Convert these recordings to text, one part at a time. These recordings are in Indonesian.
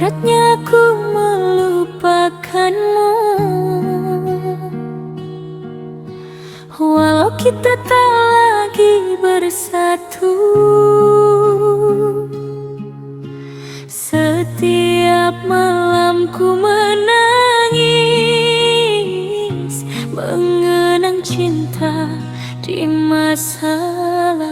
Beratnya ku melupakanmu, walau kita tak lagi bersatu. Setiap malam ku menangis, mengenang cinta di masa lalu.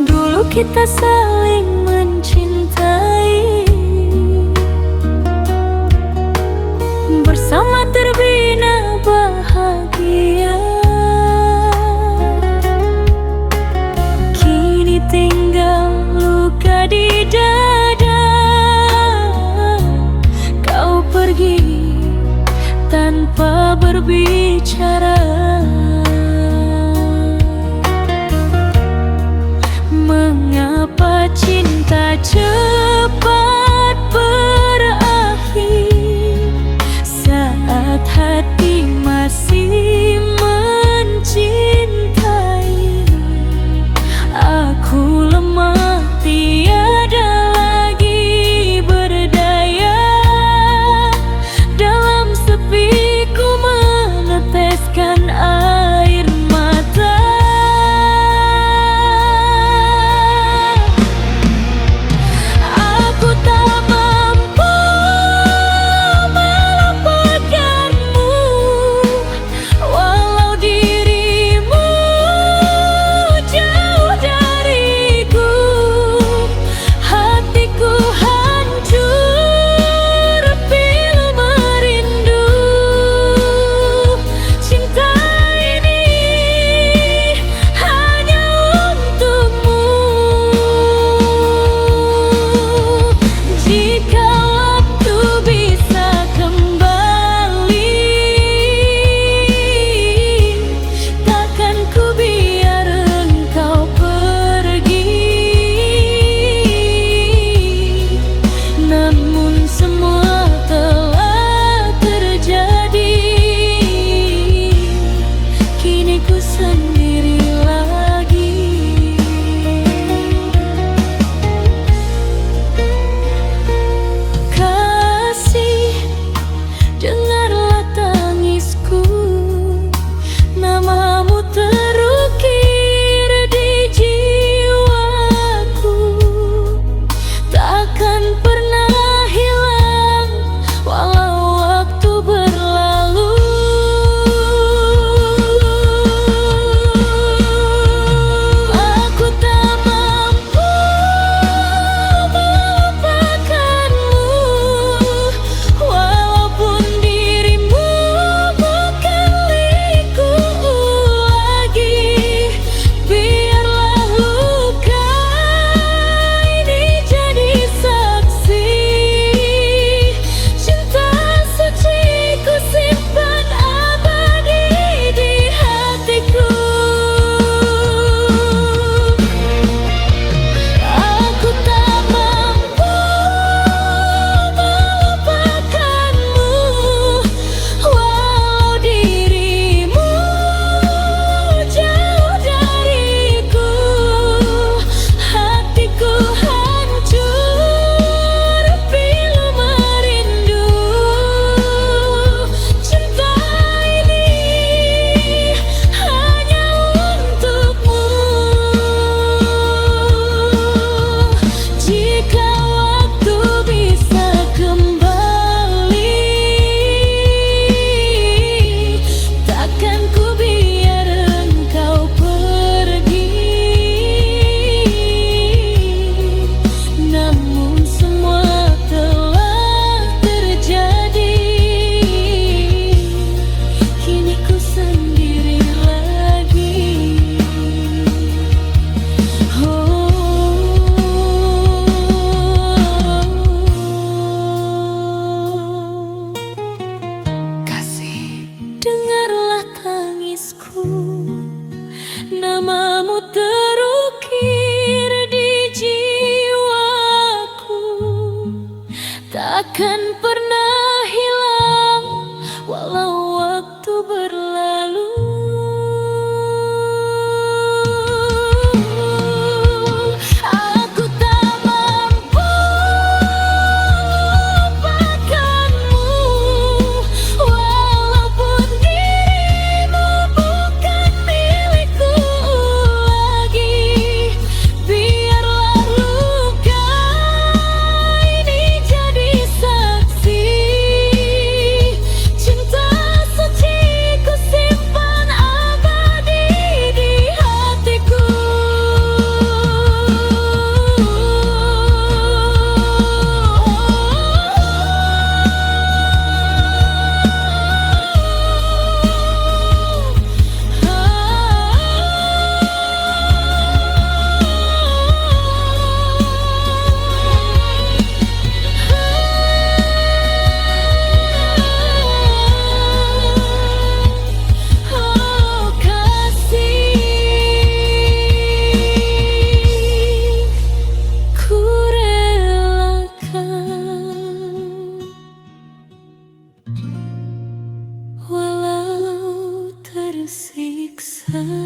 Dulu kita saling mencintai, bersama terbina bahagia. Kini tinggal luka di dada, kau pergi tanpa berbicara. Mengapa cinta cepat berakhir saat hati masih mencintai? Aku lemah, tiada lagi berdaya. Dalam sepi ku meneteskan air mata. Aku tak mampu melupakanmu, walau dirimu jauh dariku. Hatiku hancur pilu merindu. Cinta ini hanya untukmu. Jika waktu bisa kembali, takkan ku biar engkau pergi. Namun semua telah terjadi, kini ku sendiri lagi. Kasih, dengarlah tangisku, namamu terukir di jiwaku. Takkan pernah hilang walau waktu berlalu. lagi.